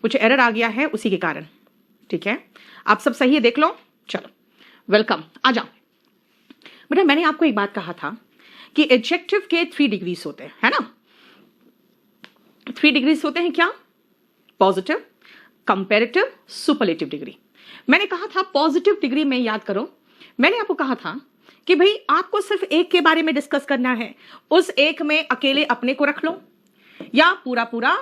कुछ एरर आ गया है उसी के कारण। ठीक है, आप सब सही है, देख लो। चलो वेलकम, आ जाओ बेटा। मैंने आपको एक बात कहा था कि एडजेक्टिव के 3 डिग्रीज होते हैं, है ना। 3 डिग्रीज होते हैं क्या? Positive, comparative, superlative degree. मैंने कहा था पॉजिटिव डिग्री में, याद करो मैंने आपको कहा था कि भाई आपको सिर्फ एक के बारे में डिस्कस करना है, उस एक में अकेले अपने को रख लो या पूरा पूरा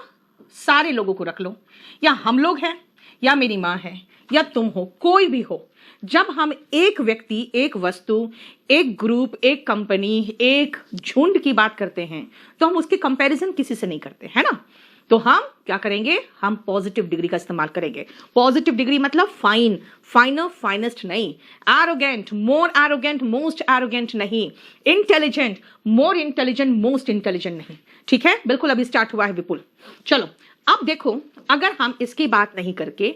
सारे लोगों को रख लो, या हम लोग हैं या मेरी माँ है या तुम हो, कोई भी हो। जब हम एक व्यक्ति, एक वस्तु, एक ग्रुप, एक कंपनी, एक झुंड की बात करते हैं तो हम उसके कंपैरिजन किसी से नहीं करते, है ना। तो हम क्या करेंगे? हम पॉजिटिव डिग्री का इस्तेमाल करेंगे। पॉजिटिव डिग्री मतलब फाइन, फाइनर, फाइनेस्ट नहीं। एरोगेंट, मोर एरोगेंट, मोस्ट एरोगेंट नहीं। Intelligent, more intelligent, most intelligent नहीं। ठीक है, बिल्कुल अभी स्टार्ट हुआ है विपुल। चलो अब देखो, अगर हम इसकी बात नहीं करके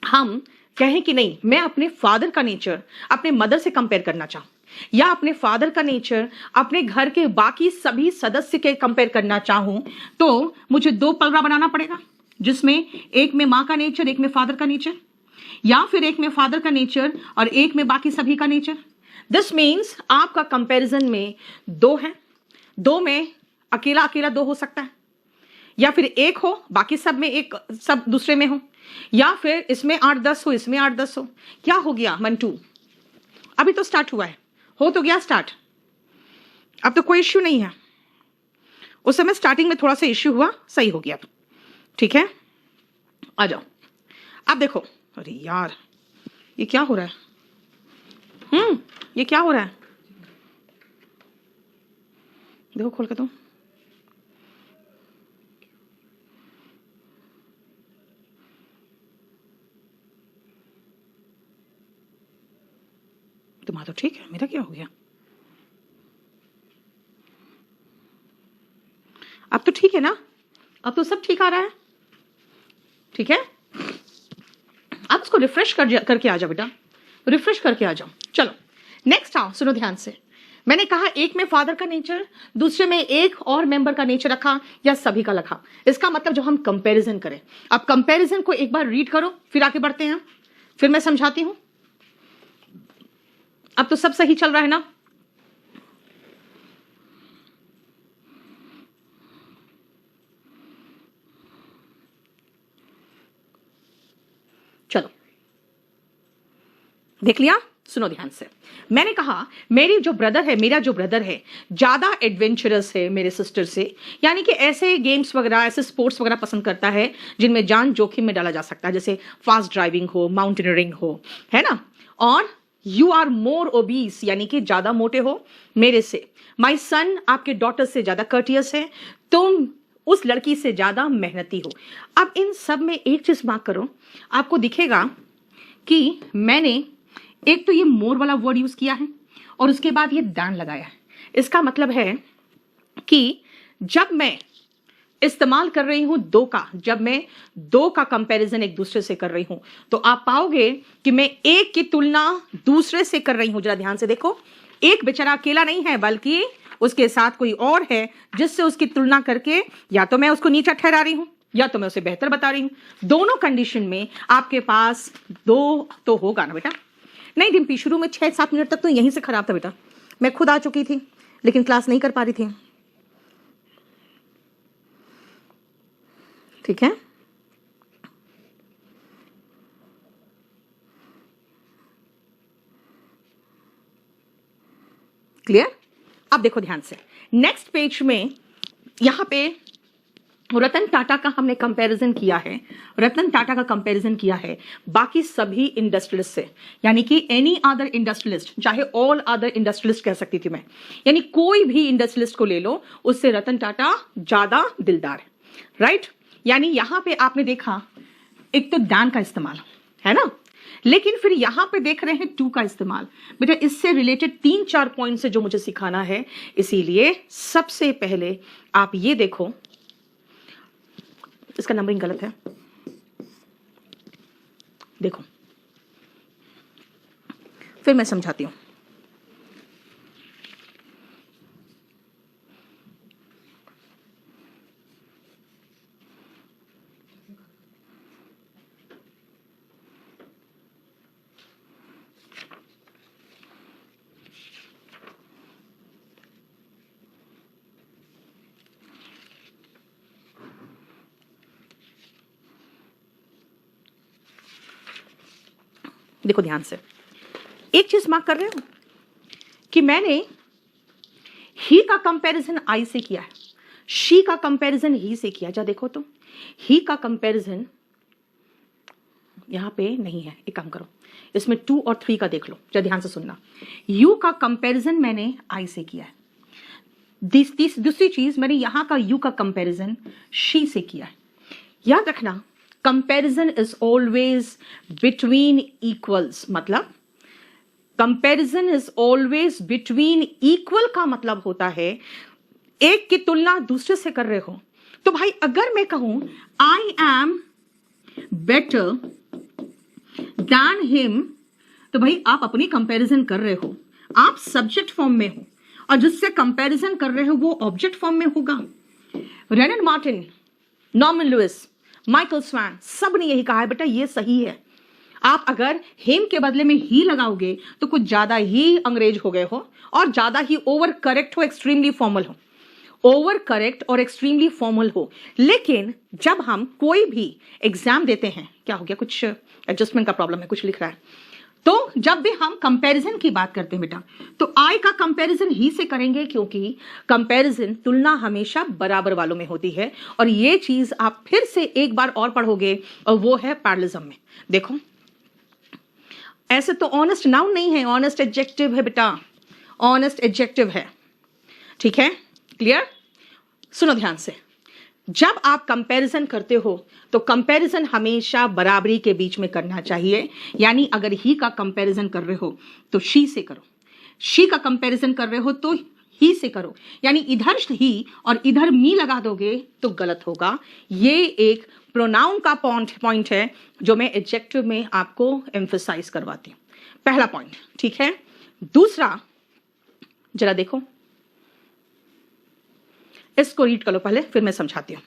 हम कहें कि नहीं, मैं अपने फादर का नेचर अपने मदर से कंपेयर करना चाहूं, या अपने फादर का नेचर अपने घर के बाकी सभी सदस्य के कंपेयर करना चाहूं, तो मुझे 2 पलड़ा बनाना पड़ेगा, जिसमें एक में मां का नेचर, एक में फादर का नेचर, या फिर एक में फादर का नेचर और एक में बाकी सभी का नेचर। दिस मीन्स आपका कंपैरिजन में 2 है, 2 में अकेला अकेला 2 हो सकता है, या फिर 1 हो बाकी सब में 1, सब दूसरे में हो, या फिर इसमें 8-10 हो, इसमें 8-10 हो। क्या हो गया मंटू? अभी तो स्टार्ट हुआ है, हो तो गया स्टार्ट, अब तो कोई इश्यू नहीं है। उस समय स्टार्टिंग में थोड़ा सा इश्यू हुआ, सही हो गया। ठीक है, आ जाओ। अब देखो, अरे यार ये क्या हो रहा है? ये क्या हो रहा है? देखो खोल के, तुम्हारा तो ठीक है, मेरा क्या हो गया? अब तो ठीक है ना, अब तो सब ठीक आ रहा है। ठीक है, अब इसको रिफ्रेश करके आ जाओ बेटा, रिफ्रेश करके आ जाओ। चलो नेक्स्ट आओ, सुनो ध्यान से। मैंने कहा एक में फादर का नेचर, दूसरे में एक और मेंबर का नेचर रखा या सभी का रखा। इसका मतलब जो हम कंपैरिजन करें, अब कंपैरिजन को एक बार रीड करो, फिर आगे बढ़ते हैं, फिर मैं समझाती हूं। अब तो सब सही चल रहा है ना? चलो देख लिया, सुनो ध्यान से। मैंने कहा मेरी जो ब्रदर है, मेरा जो ब्रदर है ज्यादा एडवेंचरस है मेरे सिस्टर से, यानी कि ऐसे गेम्स वगैरह, ऐसे स्पोर्ट्स वगैरह पसंद करता है जिनमें जान जोखिम में डाला जा सकता है, जैसे फास्ट ड्राइविंग हो, माउंटेनियरिंग हो, है ना। और यू आर मोर ओबीस, यानी कि ज्यादा मोटे हो मेरे से। माई सन आपके डॉटर से ज्यादा कर्टियस है, तुम उस लड़की से ज्यादा मेहनती हो। अब इन सब में एक चीज मार्क करो, आपको दिखेगा कि मैंने एक तो ये मोर वाला वर्ड यूज किया है और उसके बाद ये दैन लगाया है। इसका मतलब है कि जब मैं इस्तेमाल कर रही हूं 2 का, जब मैं 2 का कंपैरिजन एक दूसरे से कर रही हूं, तो आप पाओगे कि मैं एक की तुलना दूसरे से कर रही हूं। जरा ध्यान से देखो, एक बेचारा अकेला नहीं है, बल्कि उसके साथ कोई और है, जिससे उसकी तुलना करके या तो मैं उसको नीचा ठहरा रही हूं या तो मैं उसे बेहतर बता रही हूं। दोनों कंडीशन में आपके पास 2 तो होगा ना बेटा। नहीं डिम्पी, शुरू में 6-7 मिनट तक तो यहीं से खराब था बेटा, मैं खुद आ चुकी थी लेकिन क्लास नहीं कर पा रही थी। ठीक है, क्लियर? अब देखो ध्यान से, नेक्स्ट पेज में यहां पे रतन टाटा का हमने कंपैरिजन किया है, रतन टाटा का कंपैरिजन किया है बाकी सभी इंडस्ट्रियलिस्ट से, यानी कि एनी अदर इंडस्ट्रियलिस्ट, चाहे ऑल अदर इंडस्ट्रियलिस्ट कह सकती थी मैं, यानी कोई भी इंडस्ट्रियलिस्ट को ले लो, उससे रतन टाटा ज्यादा दिलदार है, राइट। यानी यहां पे आपने देखा एक तो दैन का इस्तेमाल है ना, लेकिन फिर यहां पे देख रहे हैं 2 का इस्तेमाल। बेटा इससे रिलेटेड 3-4 पॉइंट से जो मुझे सिखाना है, इसीलिए सबसे पहले आप ये देखो, इसका नंबरिंग गलत है, देखो फिर मैं समझाती हूं। देखो ध्यान से, एक चीज मार्क कर रहे हो कि मैंने ही का कंपैरिजन आई से किया है, शी का कंपैरिजन ही से किया। जा देखो तो ही का कंपैरिजन यहां पे नहीं है, एक काम करो इसमें 2 और 3 का देख लो, जा ध्यान से सुनना। यू का कंपैरिजन मैंने आई से किया है, दूसरी चीज मैंने यहां का यू का कंपैरिजन शी से किया है। याद रखना comparison is always between equals, मतलब comparison is always between equal का मतलब होता है एक की तुलना दूसरे से कर रहे हो। तो भाई अगर मैं कहूं I am better than him, तो भाई आप अपनी कंपैरिजन कर रहे हो, आप सब्जेक्ट फॉर्म में हो और जिससे कंपैरिजन कर रहे हो वो ऑब्जेक्ट फॉर्म में होगा। Reynold Martin, Norman Lewis, Michael Swan, सब ने यही कहा है बेटा ये सही है। आप अगर हिम के बदले में ही लगाओगे तो कुछ ज्यादा ही अंग्रेज हो गए हो और ज्यादा ही ओवर करेक्ट हो, एक्सट्रीमली फॉर्मल हो, ओवर करेक्ट और एक्सट्रीमली फॉर्मल हो। लेकिन जब हम कोई भी एग्जाम देते हैं, क्या हो गया, कुछ एडजस्टमेंट का प्रॉब्लम है, कुछ लिख रहा है, तो जब भी हम कंपैरिजन की बात करते हैं बेटा तो आई का कंपैरिजन ही से करेंगे, क्योंकि कंपैरिजन तुलना हमेशा बराबर वालों में होती है। और ये चीज आप फिर से एक बार और पढ़ोगे और वो है पैरेललिज्म में। देखो ऐसे तो ऑनेस्ट नाउन नहीं है, ऑनेस्ट एडजेक्टिव है बेटा, ऑनेस्ट एडजेक्टिव है, ठीक है, क्लियर। सुनो ध्यान से, जब आप कंपैरिजन करते हो तो कंपैरिजन हमेशा बराबरी के बीच में करना चाहिए। यानी अगर ही का कंपैरिजन कर रहे हो तो शी से करो, शी का कंपैरिजन कर रहे हो तो ही से करो। यानी इधर ही और इधर मी लगा दोगे तो गलत होगा। ये एक प्रोनाउन का पॉइंट है जो मैं एडजेक्टिव में आपको एम्फसाइज करवाती हूं, पहला पॉइंट, ठीक है। दूसरा जरा देखो, इसको रीड कर लो पहले, फिर मैं समझाती हूं।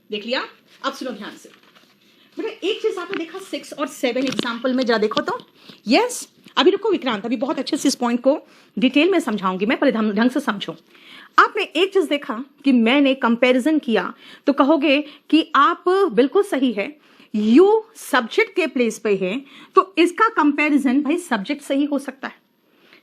देख लिया, अब सुनो ध्यान से बेटा। एक चीज आपने देखा 6 और 7 एग्जाम्पल में, जरा देखो तो। यस, अभी रुको विक्रांत, अभी बहुत अच्छे से इस पॉइंट को डिटेल में समझाऊंगी मैं, पहले ढंग से समझो। आपने एक चीज देखा कि मैंने कंपैरिजन किया, तो कहोगे कि आप बिल्कुल सही है, यू सब्जेक्ट के प्लेस पे है तो इसका कंपैरिजन भाई सब्जेक्ट से ही हो सकता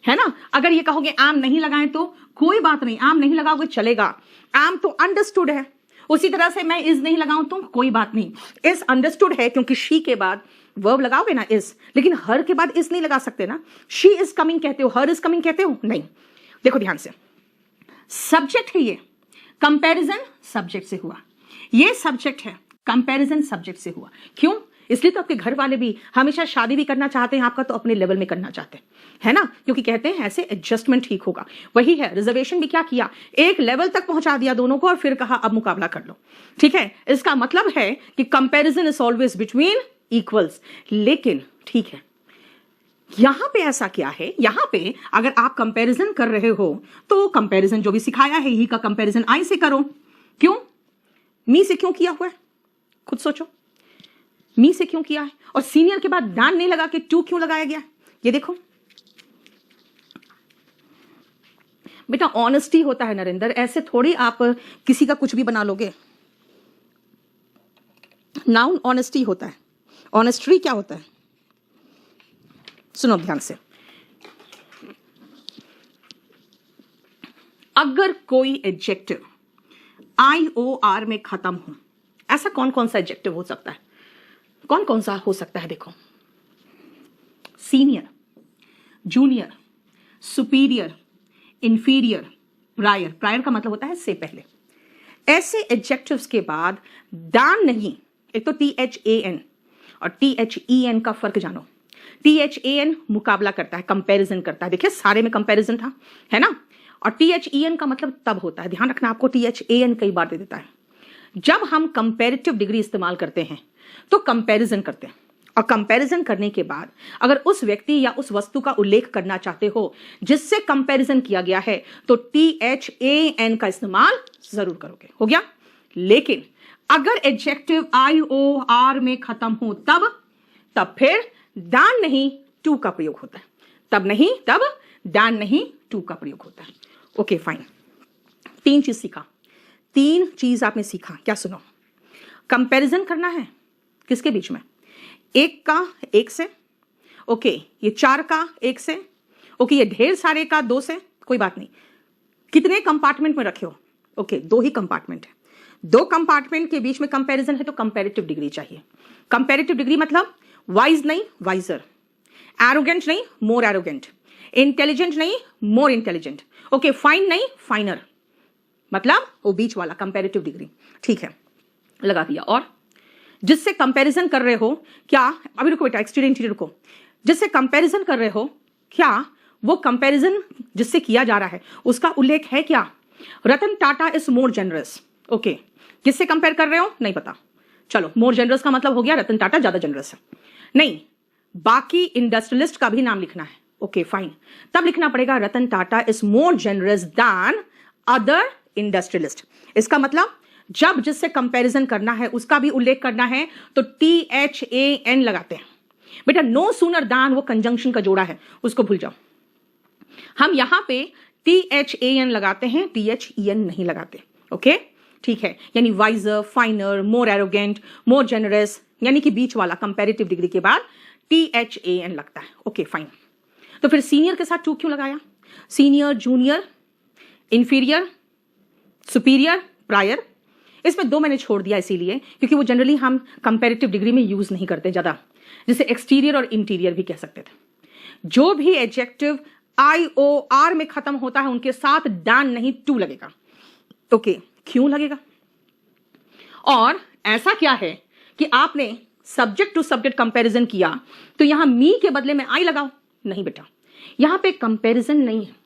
है ना। अगर ये कहोगे आम नहीं लगाएं तो कोई बात नहीं, आम नहीं लगाओगे चलेगा, आम तो अंडरस्टूड है। उसी तरह से मैं इज नहीं लगाऊं तो कोई बात नहीं, इज अंडरस्टूड है क्योंकि शी के बाद वर्ब लगाओगे ना इज, लेकिन हर के बाद इज नहीं लगा सकते ना। शी इज कमिंग कहते हो, हर इज कमिंग कहते हो, नहीं। देखो ध्यान से, सब्जेक्ट है ये, कंपैरिजन सब्जेक्ट से हुआ, ये सब्जेक्ट है, कंपैरिजन सब्जेक्ट से हुआ। क्यों? इसलिए तो आपके घर वाले भी हमेशा शादी भी करना चाहते हैं आपका तो अपने लेवल में करना चाहते हैं, है ना, क्योंकि कहते हैं ऐसे एडजस्टमेंट ठीक होगा। वही है, रिजर्वेशन भी क्या किया, एक लेवल तक पहुंचा दिया दोनों को और फिर कहा अब मुकाबला कर लो, ठीक है। इसका मतलब है कि comparison is always between equals. लेकिन ठीक है, यहां पे ऐसा क्या है, यहां पे अगर आप कंपैरिजन कर रहे हो तो कंपैरिजन जो भी सिखाया है ही का कंपैरिजन आई से करो। क्यों? मी से क्यों किया हुआ है, खुद सोचो, मी से क्यों किया है, और सीनियर के बाद डान नहीं लगा के टू क्यों लगाया गया, ये देखो बेटा। ऑनेस्टी होता है नरेंद्र, ऐसे थोड़ी आप किसी का कुछ भी बना लोगे। नाउन ऑनेस्टी होता है, ऑनेस्टी क्या होता है, सुनो ध्यान से। अगर कोई एडजेक्टिव IOR में खत्म हो, ऐसा कौन कौन सा एडजेक्टिव हो सकता है, कौन कौन सा हो सकता है, देखो, senior, junior, superior, inferior, prior. Prior का मतलब होता है से पहले। ऐसे एडजेक्टिव्स के बाद दान नहीं, एक तो THAN और THEN का फर्क जानो। THAN मुकाबला करता है, कंपैरिजन करता है, देखिए सारे में कंपैरिजन था, है ना। और THEN का मतलब तब होता है, ध्यान रखना आपको, THAN कई बार दे देता है। जब हम कंपैरेटिव डिग्री इस्तेमाल करते हैं तो कंपैरिजन करते हैं, और कंपैरिजन करने के बाद अगर उस व्यक्ति या उस वस्तु का उल्लेख करना चाहते हो जिससे कंपैरिजन किया गया है तो THAN का इस्तेमाल जरूर करोगे। हो गया। लेकिन अगर एडजेक्टिव IOR में खत्म हो तब फिर than नहीं to का प्रयोग होता है। तब than नहीं to का प्रयोग होता है। Okay fine. 3 चीज सीखा, 3 चीज आपने सीखा। क्या सुनो, कंपैरिजन करना है किसके बीच में, 1 का 1 से, ओके ये 4 का 1 से, ओके ये ढेर सारे का 2 से, कोई बात नहीं। कितने कंपार्टमेंट में रखे हो, ओके 2 ही कंपार्टमेंट है, 2 कंपार्टमेंट के बीच में कंपैरिजन है तो कंपैरेटिव डिग्री चाहिए। कंपैरेटिव डिग्री मतलब वाइज नहीं वाइजर, एरोगेंट नहीं मोर एरोगेंट, इंटेलिजेंट नहीं मोर इंटेलिजेंट, ओके फाइन नहीं फाइनर, मतलब वो बीच वाला कंपैरेटिव डिग्री। ठीक है, लगा दिया। और जिससे कंपैरिजन कर रहे हो क्या, अभी रुको बेटा, एक्सटीरियर रुको, जिससे कंपैरिजन कर रहे हो क्या वो कंपैरिजन जिससे किया जा रहा है उसका उल्लेख है क्या, Ratan Tata is more generous, okay किससे कंपेयर कर रहे हो नहीं पता, चलो मोर जनरस का मतलब हो गया रतन टाटा ज्यादा जनरस है, नहीं बाकी इंडस्ट्रियलिस्ट का भी नाम लिखना है, ओके फाइन, तब लिखना पड़ेगा Ratan Tata is more generous than other industrialist. इसका मतलब जब जिससे कंपैरिजन करना है उसका भी उल्लेख करना है तो THAN लगाते हैं। बेटा नो सूनर दैन वो कंजंक्शन का जोड़ा है, उसको भूल जाओ। हम यहां पे THAN लगाते हैं, THEN नहीं लगाते, ओके ठीक है। यानी वाइजर, फाइनर, मोर एरोगेंट, मोर जेनरस, यानी कि बीच वाला कंपैरेटिव डिग्री के बाद THAN लगता है, ओके फाइन। तो फिर सीनियर के साथ 2 क्यों लगाया, senior, junior, inferior, superior, prior, इसमें 2 मैंने छोड़ दिया इसीलिए क्योंकि वो जनरली हम कंपैरेटिव डिग्री में यूज नहीं करते ज्यादा, जिसे एक्सटीरियर और इंटीरियर भी कह सकते थे। जो भी एडजेक्टिव IOR में खत्म होता है उनके साथ than नहीं to लगेगा, ओके क्यों लगेगा, और ऐसा क्या है कि आपने सब्जेक्ट टू सब्जेक्ट कंपैरिजन किया तो यहां मी के बदले में I लगाओ, नहीं बेटा यहां पे कंपैरिजन नहीं है,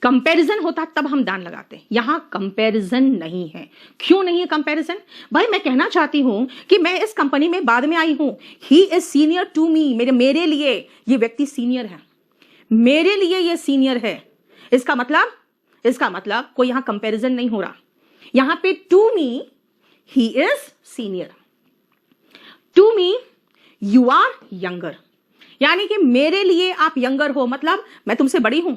कंपैरिजन होता तब हम दान लगाते, यहां कंपैरिजन नहीं है। क्यों नहीं है कंपैरिजन, भाई मैं कहना चाहती हूं कि मैं इस कंपनी में बाद में आई हूं, he is senior to me, मेरे लिए ये व्यक्ति सीनियर है, मेरे लिए ये सीनियर है। इसका मतलब कोई यहां कंपैरिजन नहीं हो रहा, यहां पे to me he is senior, to me you are younger, यानी कि मेरे लिए आप यंगर हो मतलब मैं तुमसे बड़ी हूं,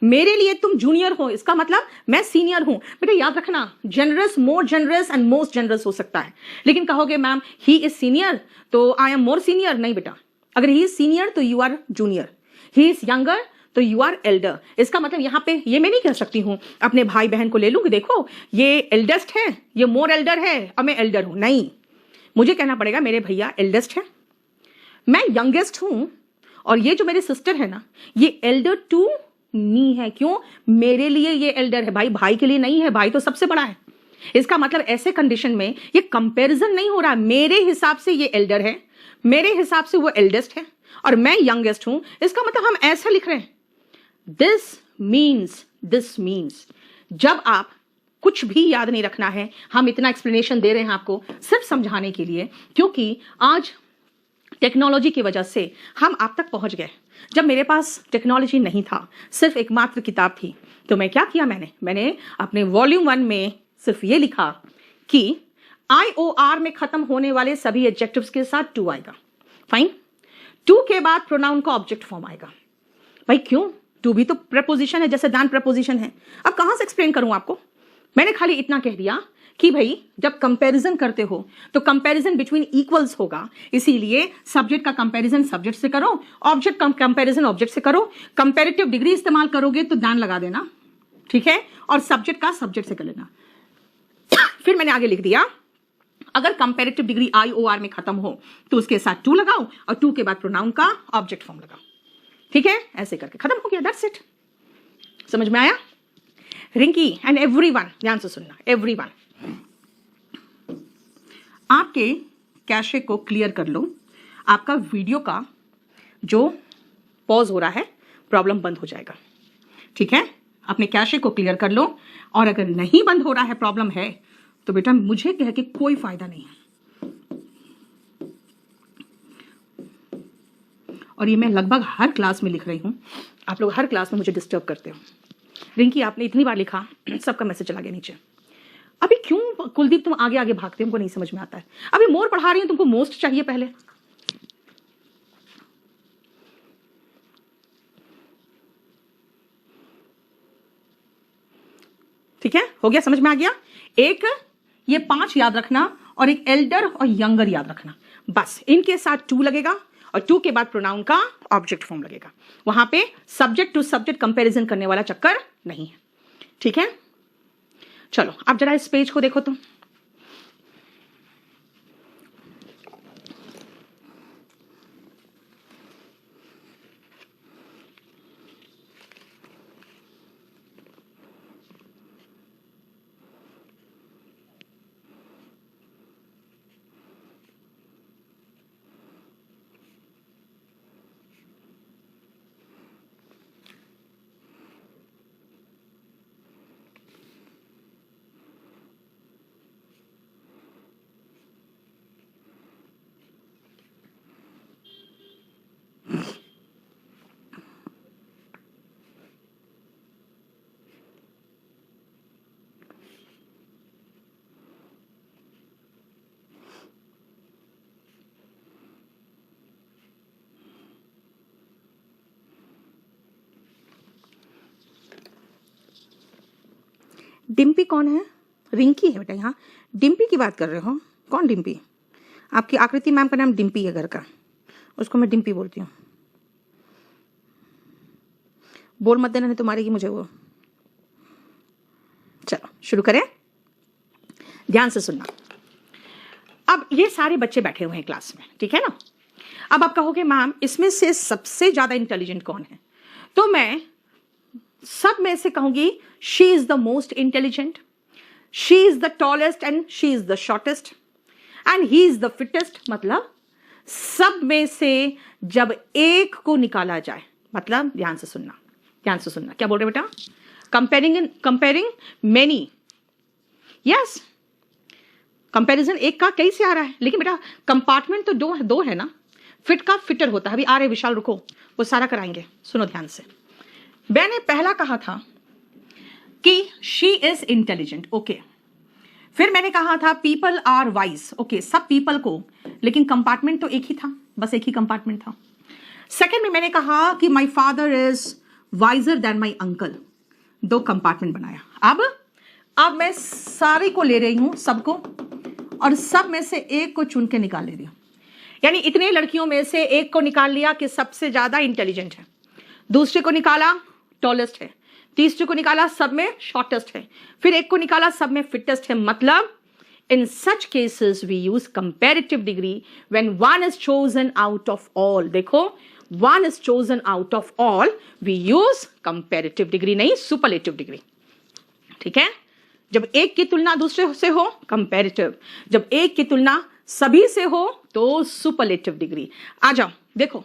मेरे लिए तुम जूनियर हो इसका मतलब मैं सीनियर हूं। बेटा याद रखना generous, more generous and most generous हो सकता है, लेकिन कहोगे मैम ही इज सीनियर तो आई एम मोर सीनियर, नहीं बेटा, अगर ही इज सीनियर तो you are junior, he is younger तो यू आर एल्डर। इसका मतलब यहां पे ये मैं नहीं कह सकती हूं अपने भाई बहन को ले लूंगी, देखो ये एल्डेस्ट है, ये मोर एल्डर है और मैं एल्डर हूं, नहीं, मुझे कहना पड़ेगा मेरे भैया एल्डेस्ट है, मैं यंगेस्ट हूं, और ये जो मेरे सिस्टर है ना ये एल्डर टू मी है। क्यों, मेरे लिए ये एल्डर है, भाई के लिए नहीं है, भाई तो सबसे बड़ा है। इसका मतलब ऐसे कंडीशन में ये कंपैरिजन नहीं हो रहा, मेरे हिसाब से ये एल्डर है, मेरे हिसाब से वो एल्डेस्ट है और मैं यंगेस्ट हूं, इसका मतलब हम ऐसा लिख रहे हैं दिस मीन्स। जब आप कुछ भी याद नहीं रखना है, हम इतना एक्सप्लेनेशन दे रहे हैं आपको सिर्फ समझाने के लिए, क्योंकि आज टेक्नोलॉजी की वजह से हम आप तक पहुंच गए। जब मेरे पास टेक्नोलॉजी नहीं था, सिर्फ एकमात्र किताब थी, तो मैं क्या किया, मैंने अपने वॉल्यूम 1 में सिर्फ ये लिखा कि IOR में खत्म होने वाले सभी एडजेक्टिव्स के साथ टू आएगा, फाइन, टू के बाद प्रोनाउन का ऑब्जेक्ट फॉर्म आएगा। भाई क्यों, टू भी तो प्रपोजिशन है जैसे दैन प्रपोजिशन है, अब कहां से एक्सप्लेन करूं आपको, मैंने खाली इतना कह दिया कि भाई जब कंपैरिजन करते हो तो कंपैरिजन बिटवीन इक्वल्स होगा, इसीलिए सब्जेक्ट का कंपैरिजन सब्जेक्ट से करो, ऑब्जेक्ट का कंपैरिजन ऑब्जेक्ट से करो, कंपैरेटिव डिग्री इस्तेमाल करोगे तो दैन लगा देना, ठीक है, और सब्जेक्ट का सब्जेक्ट से कर लेना। फिर मैंने आगे लिख दिया अगर कंपैरेटिव डिग्री IOR में खत्म हो तो उसके साथ टू लगाओ और टू के बाद प्रोनाउन का ऑब्जेक्ट फॉर्म लगाओ, ठीक है, ऐसे करके खत्म हो गया, दैट्स इट। समझ में आया? रिंकी एंड एवरीवन ध्यान से सुनना, एवरीवन आपके कैशे को क्लियर कर लो, आपका वीडियो का जो पॉज हो रहा है प्रॉब्लम बंद हो जाएगा, ठीक है, अपने कैशे को क्लियर कर लो, और अगर नहीं बंद हो रहा है प्रॉब्लम है तो बेटा मुझे कह के कोई फायदा नहीं है। और ये मैं लगभग हर क्लास में लिख रही हूं, आप लोग हर क्लास में मुझे डिस्टर्ब करते हो। रिंकी आपने इतनी बार लिखा, सबका मैसेज चला गया नीचे। अभी क्यों कुलदीप तुम आगे आगे भागते हो, हमको नहीं समझ में आता है। अभी मोर पढ़ा रही हूं, तुमको मोस्ट चाहिए पहले। ठीक है, हो गया, समझ में आ गया। एक ये 5 याद रखना और एक एल्डर और यंगर याद रखना, बस इनके साथ टू लगेगा और टू के बाद प्रोनाउन का ऑब्जेक्ट फॉर्म लगेगा। वहां पे सब्जेक्ट टू सब्जेक्ट कंपैरिजन करने वाला चक्कर नहीं है। ठीक है, चलो आप जरा इस पेज को देखो तो। डिम्पी कौन है? रिंकी है बेटा, यहाँ डिम्पी की बात कर रहे हो? कौन डिम्पी? आपकी आकृति मैम का नाम डिम्पी है घर का, उसको मैं डिम्पी बोलती हूँ। बोल मत देना नहीं तो मारेगी मुझे वो। चलो शुरू करें, ध्यान से सुनना। अब ये सारे बच्चे बैठे हुए हैं क्लास में, ठीक है ना। अब आप कहोगे मैम इसमें से सबसे ज्यादा इंटेलिजेंट कौन है, तो मैं सब में से कहूंगी she is the most intelligent, she is the tallest and she is the shortest and he is the fittest. मतलब सब में से जब एक को निकाला जाए, मतलब ध्यान से सुनना, ध्यान से सुनना, क्या बोल रहे बेटा? कंपेयरिंग मेनी, यस, कंपैरिजन एक का कई से आ रहा है, लेकिन बेटा कंपार्टमेंट तो दो है ना। फिट का फिटर होता है। अभी आ रहे विशाल, रुको, वो सारा कराएंगे, सुनो ध्यान से। मैंने पहला कहा था कि शी इज इंटेलिजेंट, ओके। फिर मैंने कहा था पीपल आर वाइज, ओके, सब पीपल को, लेकिन कंपार्टमेंट तो एक ही था, बस एक ही कंपार्टमेंट था। सेकंड में मैंने कहा कि my father is visor then my uncle, 2 compartment बनाया। अब मैं सारे को ले रही हूं, सबको, और सब में से एक को चुन के निकाल ले रही हूं। यानी इतने लड़कियों में से एक को निकाल लिया कि सबसे ज्यादा इंटेलिजेंट है, दूसरे को निकाला टॉलेस्ट है, तीसरे को निकाला सब में शॉर्टेस्ट है, फिर एक को निकाला सब में फिटेस्ट है। मतलब in such cases we use comparative degree when one is chosen out of all. देखो, one is chosen out of all, we use comparative degree, नहीं सुपरलेटिव डिग्री। ठीक है, जब एक की तुलना दूसरे से हो कंपैरेटिव, जब एक की तुलना सभी से हो तो सुपरलेटिव डिग्री। आ जाओ देखो,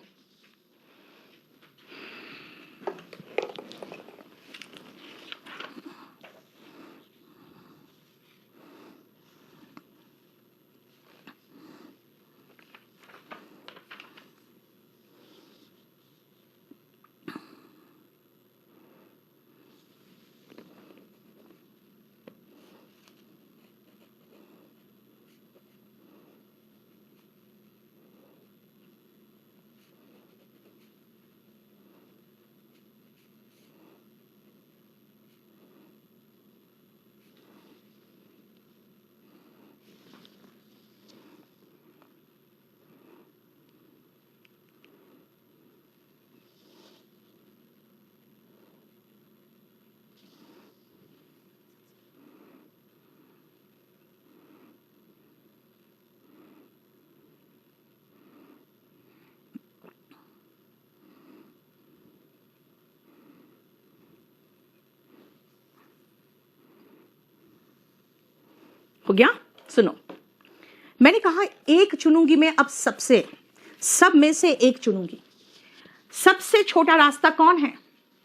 हो गया। सुनो, मैंने कहा एक चुनूंगी मैं, अब सबसे, सब में से एक चुनूंगी। सबसे छोटा रास्ता कौन है?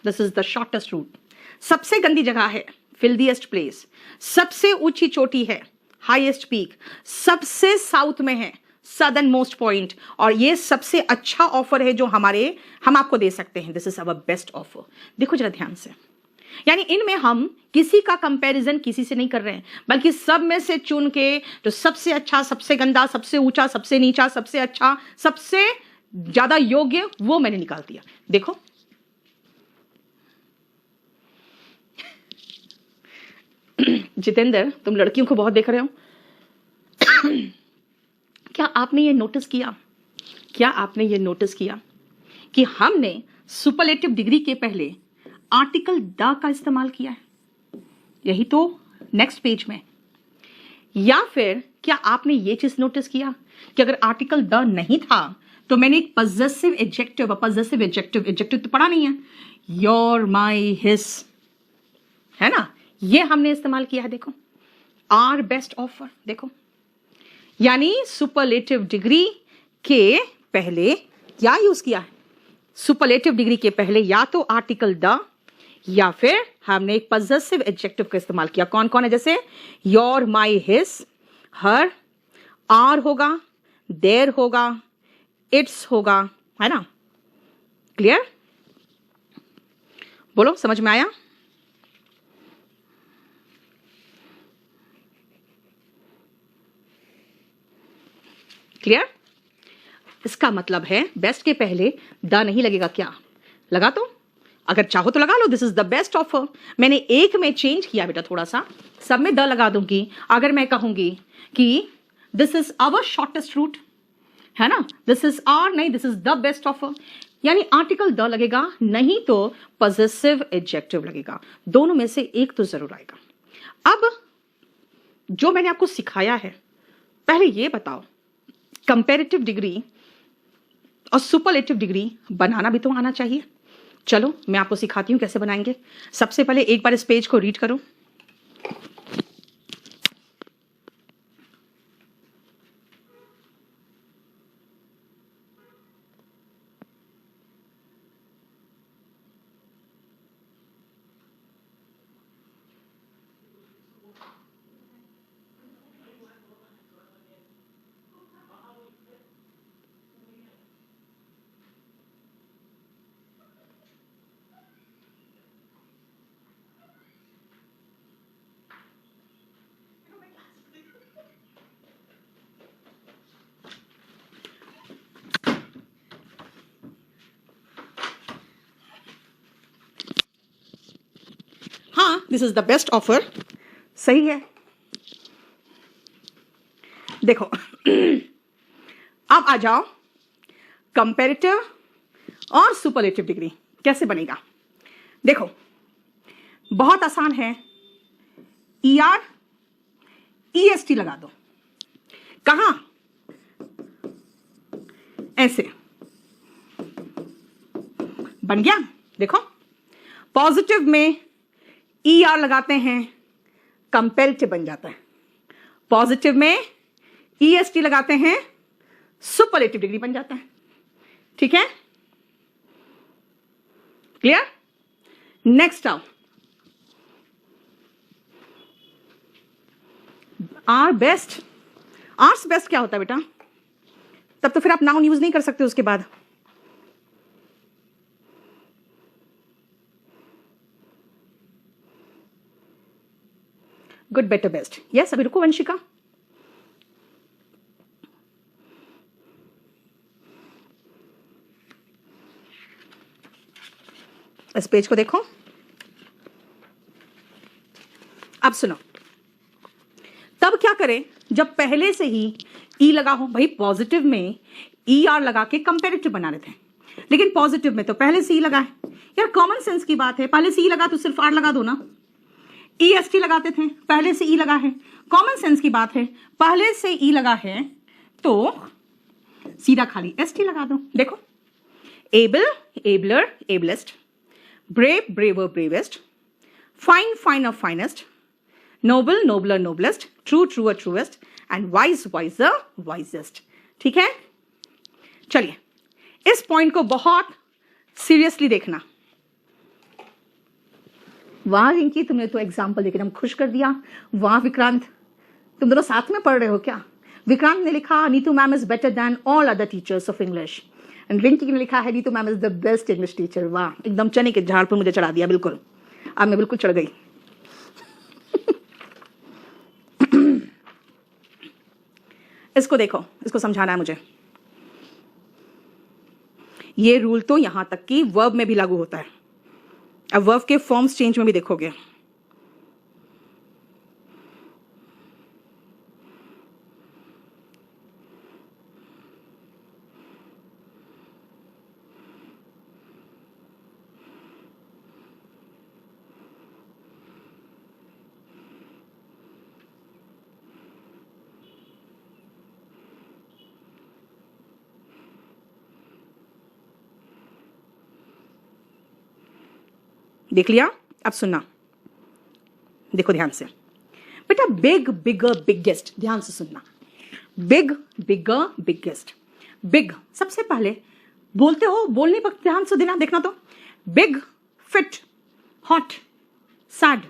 This is the shortest route. सबसे गंदी जगह है, फिल्दीएस्ट प्लेस। सबसे ऊंची चोटी है, हाईएस्ट पीक, सबसे साउथ में है, सदर्न मोस्ट पॉइंट, और ये सबसे अच्छा ऑफर है जो हम आपको दे सकते हैं। This is our best offer. देखो जरा ध्यान से, यानी इनमें हम किसी का कंपैरिजन किसी से नहीं कर रहे हैं, बल्कि सब में से चुन के जो सबसे अच्छा, सबसे गंदा, सबसे ऊंचा, सबसे नीचा, सबसे अच्छा, सबसे ज्यादा योग्य, वो मैंने निकाल दिया। देखो जितेंद्र, तुम लड़कियों को बहुत देख रहे हो। क्या आपने ये नोटिस किया, कि हमने सुपरलेटिव डिग्री के पहले आर्टिकल द का इस्तेमाल किया है? यही तो नेक्स्ट पेज में। या फिर क्या आपने ये चीज नोटिस किया कि अगर आर्टिकल द नहीं था तो मैंने एक पजेसिव एडजेक्टिव तो पढ़ा नहीं है, योर, माई, हिज, है ना, ये हमने इस्तेमाल किया है। देखो आर बेस्ट ऑफर, देखो, यानी सुपरलेटिव डिग्री के पहले क्या यूज किया है? सुपरलेटिव डिग्री के पहले या तो आर्टिकल द या फिर हमने एक पजेसिव एडजेक्टिव का इस्तेमाल किया। कौन कौन है? जैसे your, my, his, her, our होगा, देयर होगा, इट्स होगा, है ना। क्लियर? बोलो, समझ में आया? क्लियर? इसका मतलब है बेस्ट के पहले द नहीं लगेगा। क्या लगा? तो अगर चाहो तो लगा लो, this is the best offer. मैंने एक में चेंज किया बेटा, थोड़ा सा, सब में द लगा दूंगी। अगर मैं कहूंगी कि this is our shortest route, है ना, दिस इज आर, नहीं, this is the best offer, यानी आर्टिकल द लगेगा, नहीं तो पजेसिव एडजेक्टिव लगेगा। दोनों में से एक तो जरूर आएगा। अब जो मैंने आपको सिखाया है, पहले ये बताओ, कंपैरेटिव डिग्री और सुपरलेटिव डिग्री बनाना भी तो आना चाहिए। चलो मैं आपको सिखाती हूं कैसे बनाएंगे। सबसे पहले एक बार इस पेज को रीड करो। हाँ, this is the best offer, सही है। देखो अब आ जाओ, कंपैरेटिव और सुपरलेटिव डिग्री कैसे बनेगा। देखो बहुत आसान है, ER EST लगा दो। कहां? ऐसे बन गया। देखो पॉजिटिव में ER लगाते हैं, कंपैरेटिव बन जाता है। पॉजिटिव में EST लगाते हैं, सुपरलेटिव डिग्री बन जाता है। ठीक है? क्लियर? नेक्स्ट आओ, आर बेस्ट। आर्स बेस्ट क्या होता है बेटा? तब तो फिर आप नाउन यूज नहीं कर सकते उसके बाद। Good, better, best. यस, अभी रुको वंशिका। इस पेज को देखो। अब सुनो, तब क्या करें जब पहले से ही ई लगा हो। भाई पॉजिटिव में ER लगा के कंपैरेटिव बना रहे थे, लेकिन पॉजिटिव में तो पहले से ही लगा है। यार कॉमन सेंस की बात है, पहले से ही लगा तो सिर्फ आर लगा दो ना। EST लगाते थे, पहले से ई लगा है, कॉमन सेंस की बात है, पहले से ई लगा है तो सीधा खाली ST लगा दो। देखो able, abler, ablest, brave, braver, bravest, fine, finer, finest, noble, nobler, noblest, true, truer, truest, and wise, wiser, wisest. ठीक है? चलिए इस पॉइंट को बहुत सीरियसली देखना। वाह रिंकी, तुमने तो एग्जाम्पल देकर हम खुश कर दिया। वाह विक्रांत, तुम दोनों साथ में पढ़ रहे हो क्या? विक्रांत ने लिखा Neetu ma'am is better than all other teachers of English, and Rinki ने लिखा है Neetu ma'am is the best English teacher. वाह, एकदम चने के झाड़ पर मुझे चढ़ा दिया, बिल्कुल। अब मैं बिल्कुल चढ़ गई। इसको देखो, इसको समझाना है मुझे। ये रूल तो यहां तक कि वर्ब में भी लागू होता है। अब वर्ब के फॉर्म्स चेंज में भी देखोगे। देख लिया? अब सुनना, देखो ध्यान से बेटा। बिग, बिगर, बिगेस्ट, ध्यान से सुनना। बिग, बिगर, बिगेस्ट। बिग सबसे पहले बोलते हो, बोलने पर ध्यान से देना, देखना तो। Big, fit, hot, sad,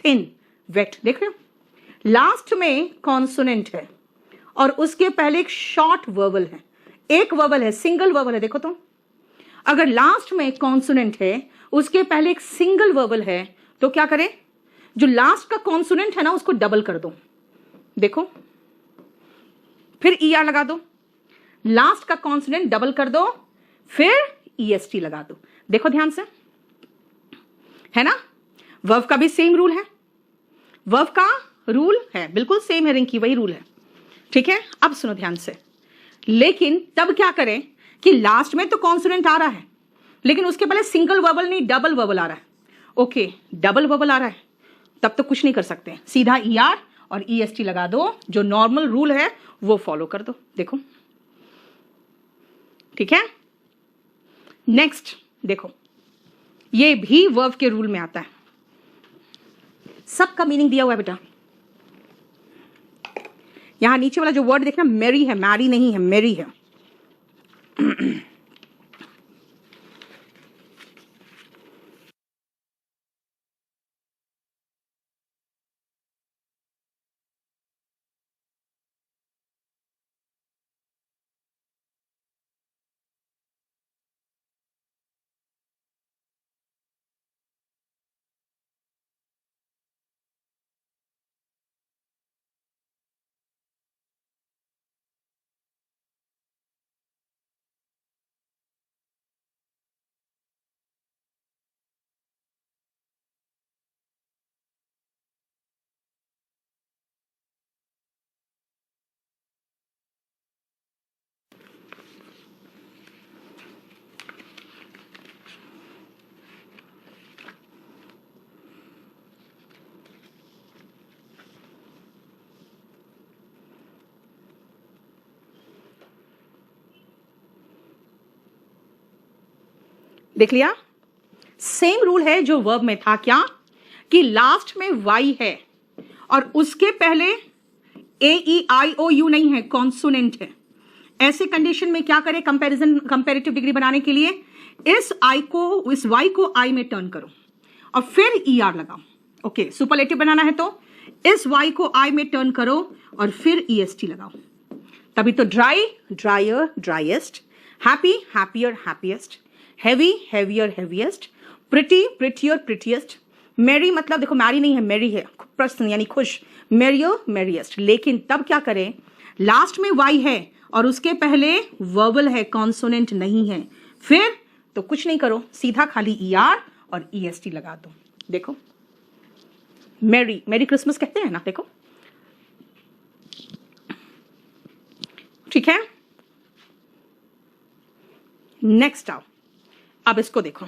thin, wet. देख रहे हो? लास्ट में कॉन्सोनेंट है और उसके पहले एक शॉर्ट वर्बल है, एक वर्बल है, सिंगल वर्बल है। देखो तो, अगर लास्ट में कॉन्सोनेंट है, उसके पहले एक सिंगल वर्बल है, तो क्या करें? जो लास्ट का कॉन्सोनेंट है ना, उसको डबल कर दो। देखो, फिर ER लगा दो। लास्ट का कॉन्सोनेंट डबल कर दो, फिर EST लगा दो। देखो ध्यान से, है ना? वर्ब का भी सेम रूल है, वर्ब का रूल है, बिल्कुल सेम है रिंकी, वही रूल है। ठीक है, अब सुनो ध्यान से। लेकिन तब क्या करें कि लास्ट में तो कॉन्सोनेंट आ रहा है, लेकिन उसके पहले सिंगल वर्बल नहीं, डबल वर्बल आ रहा है। ओके, डबल वर्बल आ रहा है, तब तो कुछ नहीं कर सकते, सीधा ER और EST लगा दो। जो नॉर्मल रूल है वो फॉलो कर दो। देखो, ठीक है। नेक्स्ट देखो, ये भी वर्ब के रूल में आता है। सबका मीनिंग दिया हुआ है बेटा। यहां नीचे वाला जो वर्ड देखना, मैरी है, मैरी नहीं है, मैरी है। देख लिया? सेम रूल है जो वर्ब में था। क्या? कि लास्ट में Y है और उसके पहले AEIOU नहीं है, कॉन्सोनेंट है। ऐसे कंडीशन में क्या करें? कंपैरिजन, कंपैरेटिव डिग्री बनाने के लिए इस Y को I में टर्न करो और फिर ER लगाओ। ओके, सुपरलेटिव बनाना है तो इस Y को I में टर्न करो और फिर EST लगाओ। तभी तो dry, drier, driest, happy, happier, happiest, heavy, heavier, heaviest, pretty, prettier, prettiest. Marry मतलब देखो, मैरी नहीं है, मैरी है, प्रसन्न यानी खुश, मैरियर, मैरिएस्ट। लेकिन तब क्या करें? लास्ट में Y है और उसके पहले वर्बल है, कॉन्सोनेंट नहीं है। फिर तो कुछ नहीं करो, सीधा खाली ER और EST लगा दो। देखो, मैरी, मैरी क्रिसमस कहते हैं ना। देखो, ठीक है। नेक्स्ट आओ, अब इसको देखो।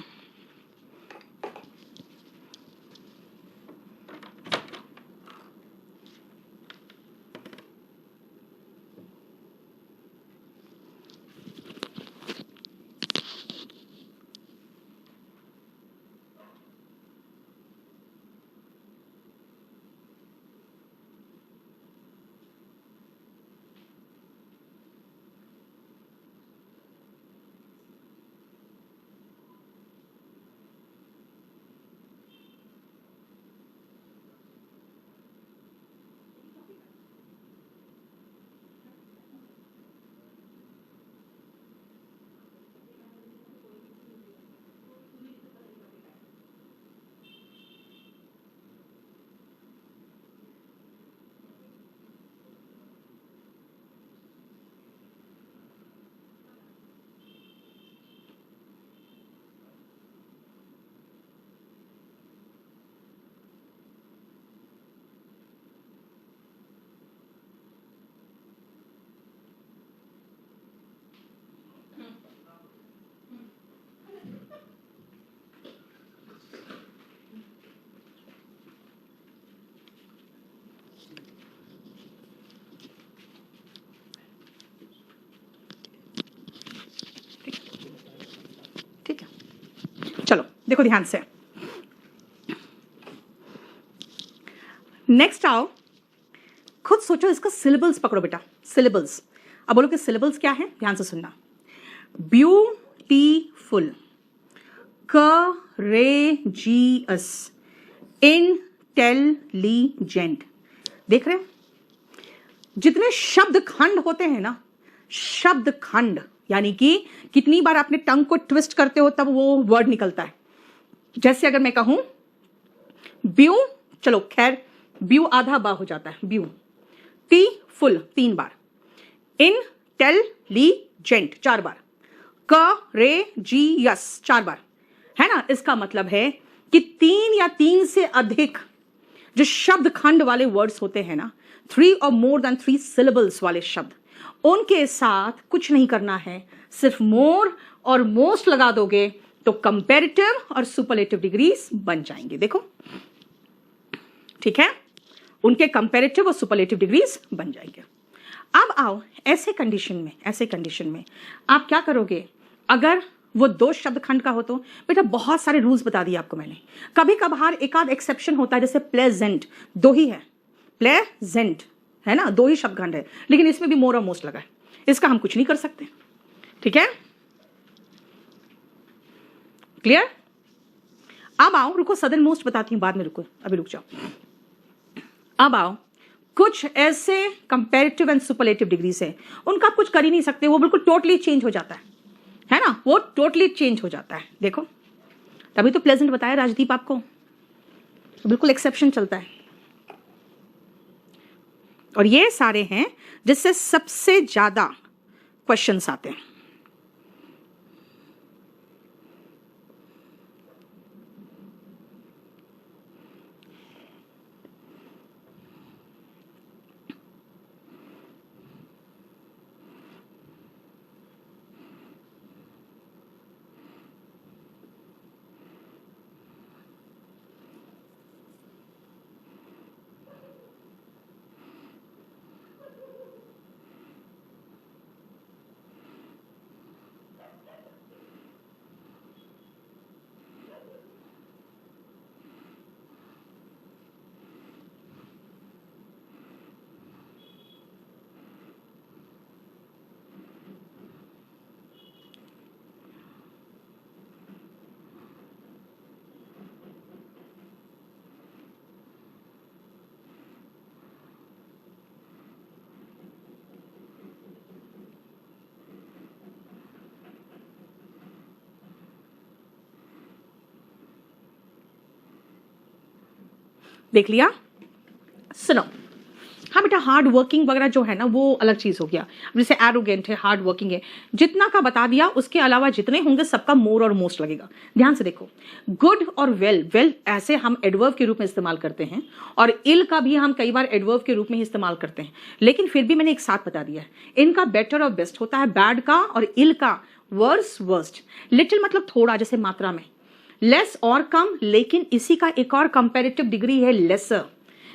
चलो देखो ध्यान से, नेक्स्ट आओ, खुद सोचो, इसका सिलेबल्स पकड़ो बेटा, सिलेबल्स। अब बोलो कि सिलेबल्स क्या है, ध्यान से सुनना। Beautiful, courageous, intelligent. देख रहे हो जितने शब्द खंड होते हैं ना, शब्द खंड, यानी कि कितनी बार आपने टंग को ट्विस्ट करते हो तब वो वर्ड निकलता है। जैसे अगर मैं कहूं ब्यू, चलो खैर ब्यू आधा बा हो जाता है, ब्यू। टी फुल 3 बार, इंटेलिजेंट 4 बार, करेजियस 4 बार, है ना। इसका मतलब है कि 3 या 3 से अधिक जो शब्द खंड वाले वर्ड्स होते हैं ना, 3 और मोर देन 3 सिलेबल्स वाले शब्द, उनके साथ कुछ नहीं करना है, सिर्फ मोर और मोस्ट लगा दोगे तो कंपैरेटिव और सुपरलेटिव डिग्रीज बन जाएंगे। देखो ठीक है, उनके कंपैरेटिव और सुपरलेटिव डिग्रीज बन जाएंगे। अब आओ ऐसे कंडीशन में आप क्या करोगे, अगर वो 2 शब्द खंड का हो तो बेटा बहुत सारे रूल्स बता दिए आपको मैंने। कभी कभार एक आध एक्सेप्शन होता है, जैसे प्लेजेंट 2 ही है, प्लेजेंट है ना, 2 ही शब्द खंड है, लेकिन इसमें भी मोर और मोस्ट लगा है, इसका हम कुछ नहीं कर सकते। ठीक है, क्लियर। अब आओ, रुको सदन मोस्ट बताती हूं बाद में, रुको अभी रुक जाओ। अब आओ, कुछ ऐसे कंपैरेटिव एंड सुपरलेटिव डिग्रीज है, उनका आप कुछ कर ही नहीं सकते, वो बिल्कुल टोटली चेंज हो जाता है ना, वो टोटली चेंज हो जाता है। देखो तभी तो प्लेजेंट बताया राजदीप आपको, तो बिल्कुल एक्सेप्शन चलता है। और ये सारे हैं जिससे सबसे ज्यादा क्वेश्चंस आते हैं। देख लिया, सुनो। हाँ बेटा, हार्ड वर्किंग वगैरह जो है ना वो अलग चीज हो गया। जैसे एरोगेंट है, हार्ड वर्किंग है, जितना का बता दिया, उसके अलावा जितने होंगे सबका मोर और मोस्ट लगेगा। ध्यान से देखो, गुड और वेल, वेल ऐसे हम एडवर्ब के रूप में इस्तेमाल करते हैं, और इल का भी हम कई बार एडवर्ब के रूप में ही इस्तेमाल करते हैं, लेकिन फिर भी मैंने एक साथ बता दिया है, इनका बेटर और बेस्ट होता है, बैड का और इल का वर्स वर्स्ट। लिटिल मतलब थोड़ा, जैसे मात्रा में, लेस और कम, लेकिन इसी का एक और कंपैरेटिव डिग्री है लेसर,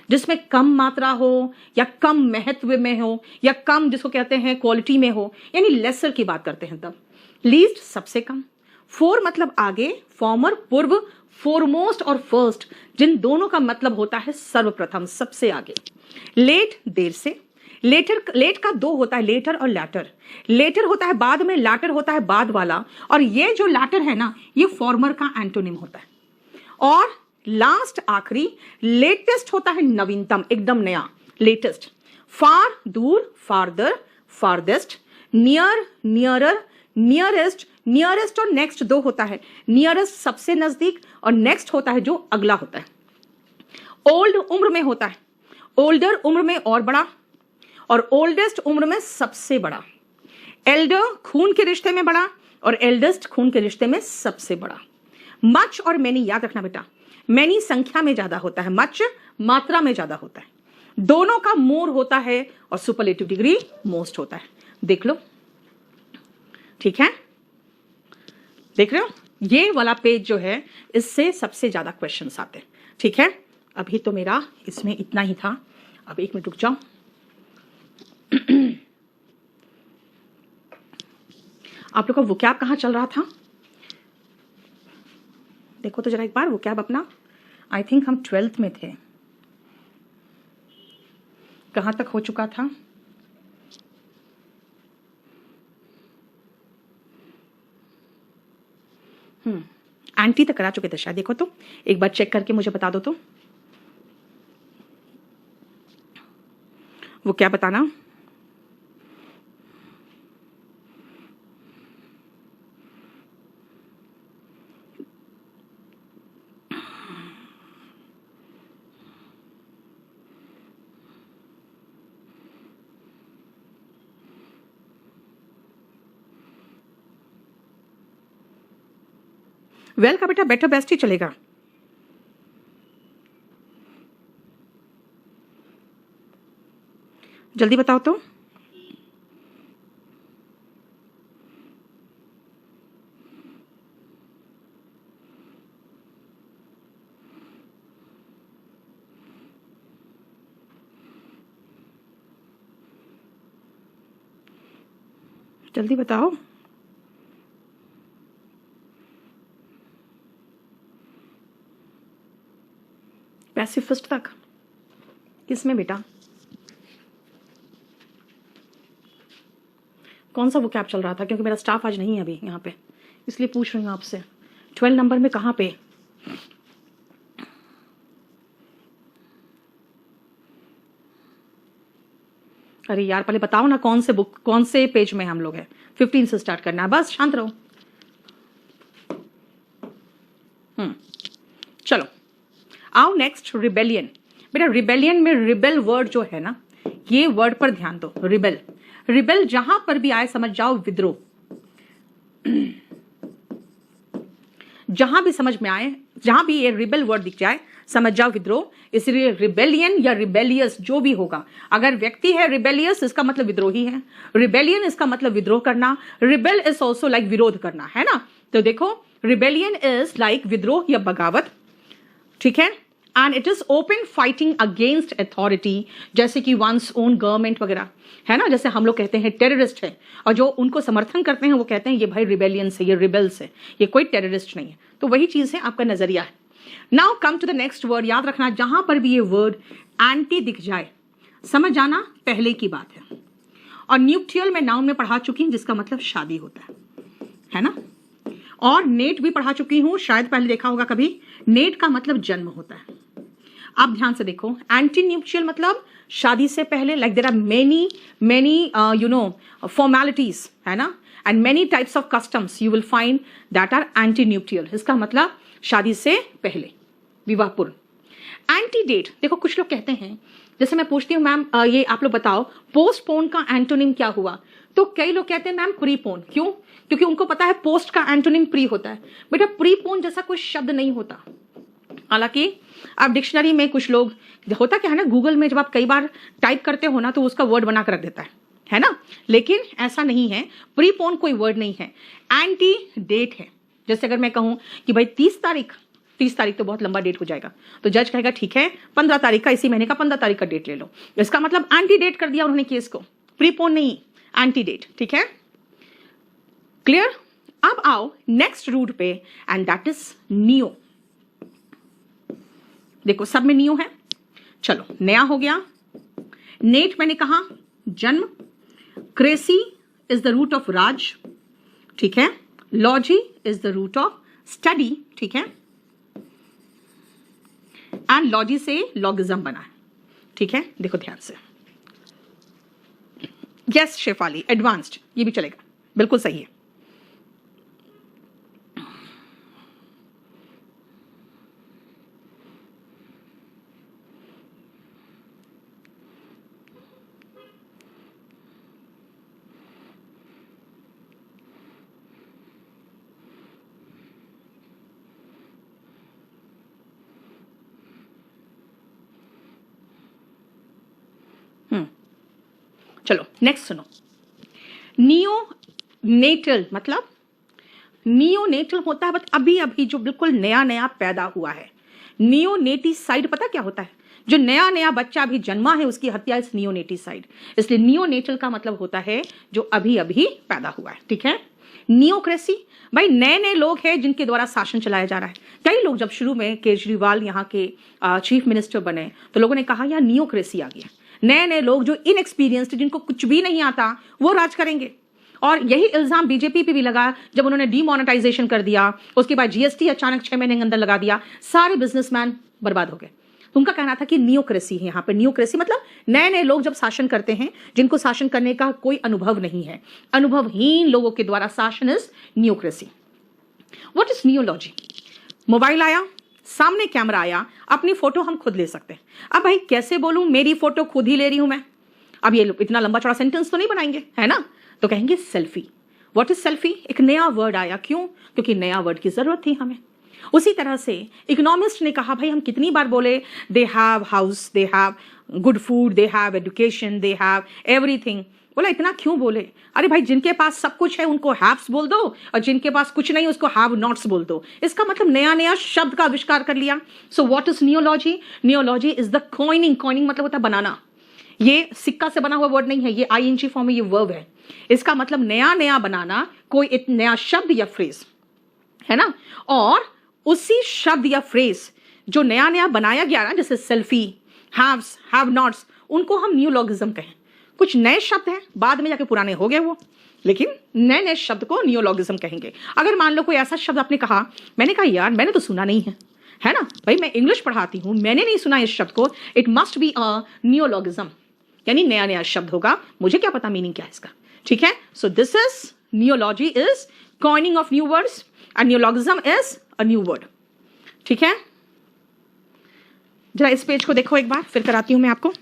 जिसमें कम मात्रा हो या कम महत्व में हो या कम जिसको कहते हैं क्वालिटी में हो, यानी लेसर की बात करते हैं तब। लीस्ट सबसे कम, फोर मतलब आगे, फॉर्मर पूर्व, फोरमोस्ट और फर्स्ट, जिन दोनों का मतलब होता है सर्वप्रथम, सबसे आगे। लेट देर से, लेटर, लेट का 2 होता है, लेटर और लैटर। लेटर होता है बाद में, लैटर होता है बाद वाला, और ये जो लैटर है ना, ये फॉर्मर का एंटोनिम होता है। और लास्ट आखिरी, लेटेस्ट होता है नवीनतम, एकदम नया, लेटेस्ट। फार दूर, फारदर, farthest. Near, nearer, nearest, nearest और नेक्स्ट 2 होता है, नियरेस्ट सबसे नजदीक, और नेक्स्ट होता है जो अगला होता है। ओल्ड उम्र में होता है, ओल्डर उम्र में और बड़ा, और ओल्डेस्ट उम्र में सबसे बड़ा। एल्डर खून के रिश्ते में बड़ा, और एल्डेस्ट खून के रिश्ते में सबसे बड़ा। मच और मैनी याद रखना बेटा, मैनी संख्या में ज्यादा होता है, मच मात्रा में ज्यादा होता है, दोनों का मोर होता है, और सुपरलेटिव डिग्री मोस्ट होता है। देख लो, ठीक है, देख रहे हो, ये वाला पेज जो है इससे सबसे ज्यादा क्वेश्चंस आते हैं। ठीक है, अभी तो मेरा इसमें इतना ही था, अब 1 मिनट रुक जाओ। आप लोग का वोकैब कहां चल रहा था? देखो तो जरा एक बार वो क्या अपना, आई थिंक हम 12th में थे, कहाँ तक हो चुका था? एंटी तक करा चुके थे शायद। देखो तो एक बार चेक करके मुझे बता दो तो, वो क्या बताना? वेल का बेटा बेटर बेस्ट ही चलेगा। जल्दी बताओ तो। जल्दी बताओ। पैसिफिस्ट तक किसमें बेटा? कौन सा वो कैब चल रहा था? क्योंकि मेरा स्टाफ आज नहीं है अभी यहाँ पे, इसलिए पूछ रही हूँ आपसे। 12 नंबर में कहाँ पे? अरे यार पहले बताओ ना कौन से बुक, कौन से पेज में हम लोग हैं। 15 से स्टार्ट करना है, बस शांत रहो। चलो आओ नेक्स्ट, रिबेलियन। बेटा रिबेलियन में रिबेल वर्ड जो है ना, ये वर्ड पर ध्यान दो। रिबेल, रिबेल जहां पर भी आए समझ जाओ विद्रोह। जहां भी समझ में आए, जहां भी ये रिबेल वर्ड दिख जाए समझ जाओ विद्रोह। इसलिए रिबेलियन या रिबेलियस जो भी होगा, अगर व्यक्ति है रिबेलियस इसका मतलब विद्रोही है, रिबेलियन इसका मतलब विद्रोह करना, रिबेल इज ऑल्सो लाइक विरोध करना, है ना। तो देखो रिबेलियन इज लाइक विद्रोह या बगावत, ठीक है। And it is open fighting against authority, जैसे कि वंस ओन गवर्नमेंट वगैरह, है ना। जैसे हम लोग कहते हैं टेररिस्ट है, और जो उनको समर्थन करते हैं वो कहते हैं ये भाई रिबेलियन से, ये रिबेल्स है, ये कोई टेररिस्ट नहीं है। तो वही चीज है, आपका नजरिया है। Now come to the next word. याद रखना जहां पर भी ये वर्ड एंटी दिख जाए समझ जाना पहले की बात है। और न्यूट्रियल में नाउन में पढ़ा चुकी हूं जिसका मतलब शादी होता है ना। और नेट भी पढ़ा चुकी हूं, शायद पहले देखा होगा कभी। नेट का मतलब जन्म होता है। आप ध्यान से देखो, एंटी न्यूट्रियल मतलब शादी से पहले, like there are many you know formalities, है ना, and many types of customs you will find that are antenuptial. इसका मतलब शादी से पहले, विवाह पूर्व। एंटी डेट, देखो कुछ लोग कहते हैं, जैसे मैं पूछती हूँ मैम ये आप लोग बताओ पोस्टपोन का एंटोनिम क्या हुआ, तो कई लोग कहते हैं मैम प्रीपोन। क्यों? क्योंकि उनको पता है पोस्ट का एंटोनिम प्री होता है। बेटा प्रीपोन जैसा कोई शब्द नहीं होता। हालांकि आप डिक्शनरी में कुछ लोग, होता क्या है ना, गूगल में जब आप कई बार टाइप करते हो ना तो उसका वर्ड बना कर रख देता है ना, लेकिन ऐसा नहीं है। प्रीपोन कोई वर्ड नहीं है, एंटी डेट है। जैसे अगर मैं कहूं कि भाई 30 तारीख तो बहुत लंबा डेट हो जाएगा, तो जज कहेगा ठीक है 15 तारीख का, इसी महीने का 15 तारीख का डेट ले लो। इसका मतलब एंटी डेट कर दिया उन्होंने केस को, प्रीपोन नहीं, एंटी डेट, ठीक है, क्लियर। अब आओ नेक्स्ट रूट पे, एंड दैट इज नियो। देखो सब में नियो है। चलो नया हो गया। नेट मैंने कहा जन्म, cracy is the root of raj, ठीक है, logy is the root of study, ठीक है, एंड लॉजी से लॉगिज्म बना है, ठीक है। देखो ध्यान से, यस शेफाली एडवांस्ड, ये भी चलेगा, बिल्कुल सही है। चलो नेक्स्ट सुनो। नियोनेटल मतलब, नियोनेटल होता है बट अभी अभी जो बिल्कुल नया नया पैदा हुआ है। नियोनेटिसाइड पता क्या होता है? जो नया नया बच्चा अभी जन्मा है उसकी हत्या इस नियोनेटिसाइड। इसलिए नियोनेटल का मतलब होता है जो अभी अभी पैदा हुआ है, ठीक है। नियोक्रेसी, भाई नए नए लोग हैं जिनके द्वारा शासन चलाया जा रहा है। कई लोग जब शुरू में केजरीवाल यहाँ के चीफ मिनिस्टर बने तो लोगों ने कहा यार नियोक्रेसी आ गया, नए नए लोग जो इनएक्सपीरियंस्ड, जिनको कुछ भी नहीं आता, वो राज करेंगे। और यही इल्जाम बीजेपी पे भी लगा जब उन्होंने डीमोनेटाइजेशन कर दिया, उसके बाद जीएसटी अचानक 6 महीने के अंदर लगा दिया, सारे बिजनेसमैन बर्बाद हो गए। तो उनका कहना था कि नियोक्रेसी है यहाँ पे। नियोक्रेसी मतलब नए नए लोग जब शासन करते हैं, जिनको शासन करने का कोई अनुभव नहीं है, अनुभवहीन लोगों के द्वारा शासन is neocracy. What is neology? Mobile आया, सामने कैमरा आया, अपनी फोटो हम खुद ले सकते हैं। अब भाई कैसे बोलूं, मेरी फोटो खुद ही ले रही हूं मैं। अब ये इतना लंबा चौड़ा सेंटेंस तो नहीं बनाएंगे, है ना, तो कहेंगे सेल्फी। What is selfie? एक नया वर्ड आया, क्यों? क्योंकि नया वर्ड की जरूरत थी हमें। उसी तरह से इकोनॉमिस्ट ने कहा भाई हम कितनी बार बोले they have house, they have good food, they have education, they have everything. बोला इतना क्यों बोले? अरे भाई जिनके पास सब कुछ है उनको हैव्स बोल दो, और जिनके पास कुछ नहीं उसको हैव नॉट्स बोल दो। इसका मतलब नया नया शब्द का आविष्कार कर लिया। So what is neology? Neology is the coining. Coining मतलब होता है बनाना। ये सिक्का से बना हुआ वर्ड नहीं है, ये आईएनजी फॉर्म में ये वर्ब है। इसका मतलब नया नया बनाना, कोई एक नया शब्द या फ्रेज, है ना। और उसी शब्द या फ्रेज जो नया नया बनाया गया ना, जैसे सेल्फी, हैव्स, हैव नॉट्स, उनको हम नियोलॉगिज्म कहें। कुछ नए शब्द हैं, बाद में जाके पुराने हो गए वो, लेकिन नए नए शब्द को नियोलॉगिज्म कहेंगे। अगर मान लो कोई ऐसा शब्द आपने कहा, मैंने कहा यार मैंने तो सुना नहीं है ना, भाई मैं इंग्लिश पढ़ाती हूं, मैंने नहीं सुना इस शब्द को, इट मस्ट बी अ नियोलॉगिज्म, यानी नया नया शब्द होगा, मुझे क्या पता मीनिंग क्या है इसका। ठीक है, so this is neology is coining of new words and neologism is a new word. ठीक है, जरा इस पेज को देखो एक बार, फिर कराती हूं मैं आपको।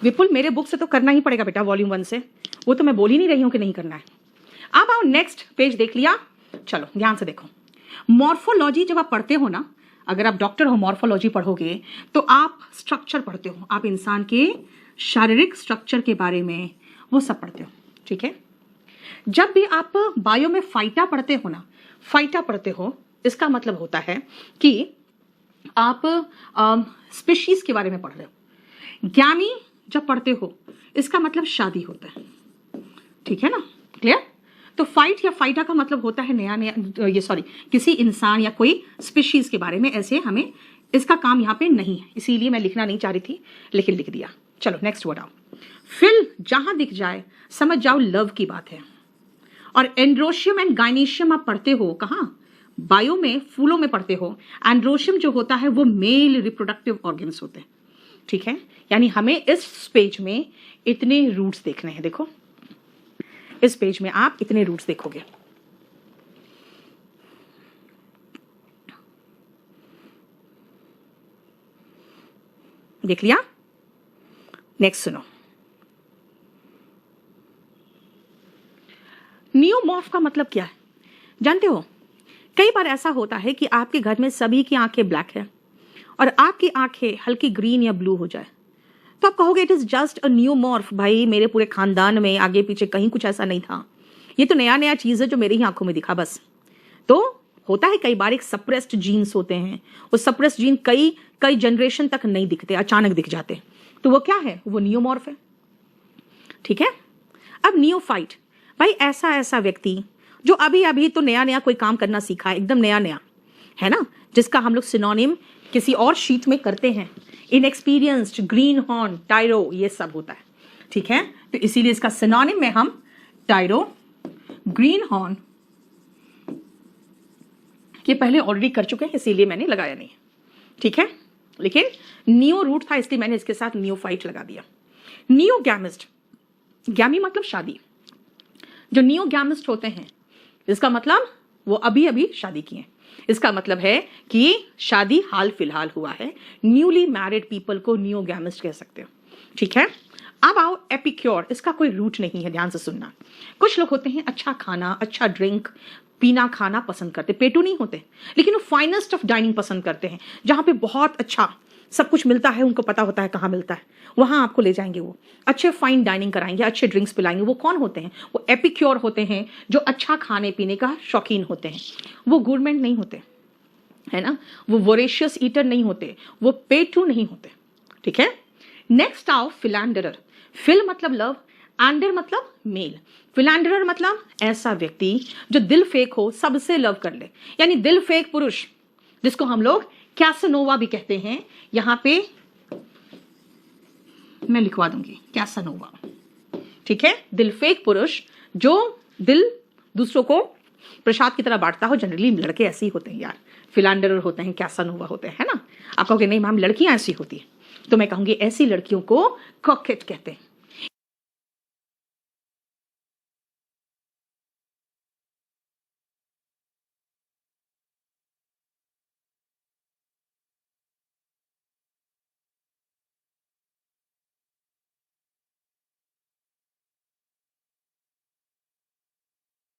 विपुल मेरे बुक से तो करना ही पड़ेगा बेटा, वॉल्यूम 1 से, वो तो मैं बोल ही नहीं रही हूं कि नहीं करना है। अब आओ नेक्स्ट पेज देख लिया, चलो ध्यान से देखो। मॉर्फोलॉजी जब आप पढ़ते हो ना, अगर आप डॉक्टर हो मॉर्फोलॉजी पढ़ोगे तो आप स्ट्रक्चर पढ़ते हो, आप इंसान के शारीरिक स्ट्रक्चर के बारे में वो सब पढ़ते हो। ठीक है, जब भी आप बायो में फाइटा पढ़ते हो ना, फाइटा पढ़ते हो, इसका मतलब होता है कि आप स्पीशीज के बारे में पढ़ रहे हो। ज्ञानी जब पढ़ते हो इसका मतलब शादी होता है। ठीक है ना, क्लियर? तो फाइट या फाइटा का मतलब होता है नया नया, ये सॉरी, किसी इंसान या कोई स्पीशीज के बारे में। ऐसे हमें इसका काम यहाँ पे नहीं है, इसीलिए मैं लिखना नहीं चाह रही थी, लेकिन लिख दिया। चलो नेक्स्ट वर्ड आओ। फिल जहां दिख जाए समझ जाओ लव की बात है। और एंड्रोशियम एंड गाइनीशियम आप पढ़ते हो कहाँ? बायो में, फूलों में पढ़ते हो। एंड्रोशियम जो होता है वो मेल रिप्रोडक्टिव ऑर्गन्स होते हैं। ठीक है, यानी हमें इस पेज में इतने रूट्स देखने हैं। देखो इस पेज में आप इतने रूट्स देखोगे। देख लिया? नेक्स्ट सुनो। नियोमॉर्फ का मतलब क्या है जानते हो? कई बार ऐसा होता है कि आपके घर में सभी की आंखें ब्लैक है और आपकी आंखें हल्की ग्रीन या ब्लू हो जाए, तो आप कहोगे it is just a neomorph. भाई मेरे पूरे खानदान में आगे पीछे कहीं कुछ ऐसा नहीं था, ये तो नया नया चीज है जो मेरी ही आंखों में दिखा बस। तो होता है कई बार एक सप्रेस्ड जीन्स होते हैं, वो सप्रेस्ड जीन कई जनरेशन तक नहीं दिखते, अचानक दिख जाते, तो वो क्या है? वो नियोमॉर्फ है। ठीक है, अब नियोफाइट, भाई ऐसा व्यक्ति जो अभी अभी तो नया नया कोई काम करना सीखा है, एकदम नया नया, है ना, जिसका हम लोग सिनोनिम किसी और शीट में करते हैं। इनएक्सपीरियंस्ड, ग्रीन हॉर्न, टायरो, ये सब होता है। ठीक है, तो इसीलिए इसका सिनोनिम में हम टायरो, ग्रीन हॉर्न ये पहले ऑलरेडी कर चुके हैं, इसीलिए मैंने लगाया नहीं। ठीक है, लेकिन नियो रूट था इसलिए मैंने इसके साथ नियोफाइट लगा दिया। नियोगैमिस्ट, गैमी मतलब शादी, जो नियोगैमिस्ट होते हैं इसका मतलब वो अभी अभी शादी किए, इसका मतलब है कि शादी हाल फिलहाल हुआ है। न्यूली मैरिड पीपल को नियोगैमिस्ट कह सकते हो, ठीक है। अब आओ एपिक्योर, इसका कोई रूट नहीं है, ध्यान से सुनना। कुछ लोग होते हैं अच्छा खाना, अच्छा ड्रिंक पीना खाना पसंद करते, पेटू नहीं होते, लेकिन वो फाइनेस्ट ऑफ डाइनिंग पसंद करते हैं, जहां पे बहुत अच्छा सब कुछ मिलता है, उनको पता होता है कहाँ मिलता है, वहां आपको ले जाएंगे, वो अच्छे फाइन डाइनिंग कराएंगे, अच्छे ड्रिंक्स पिलाएंगे। वो कौन होते हैं? वो एपिक्योर होते हैं, जो अच्छा खाने पीने का शौकीन होते हैं। वो गवर्नमेंट नहीं होते, है ना, वो वोरेशियस ईटर नहीं होते, वो पेटू नहीं होते, ठीक है। नेक्स्ट आओ फिलैंडरर। फिल मतलब लव, एंडर मतलब मेल, फिलैंडरर मतलब ऐसा व्यक्ति जो दिल फेक हो, सबसे लव कर ले, यानी दिल फेक पुरुष, जिसको हम लोग कैसानोवा भी कहते हैं। यहां पे मैं लिखवा दूंगी कैसानोवा, ठीक है। दिल फेक पुरुष जो दिल दूसरों को प्रसाद की तरह बांटता हो। जनरली लड़के ऐसे ही होते हैं यार, फिलैंडरर होते हैं, कैसानोवा होते हैं, है ना। आप कहोगे नहीं मैम लड़कियां ऐसी होती है, तो मैं कहूंगी ऐसी लड़कियों को कॉकेट कहते हैं।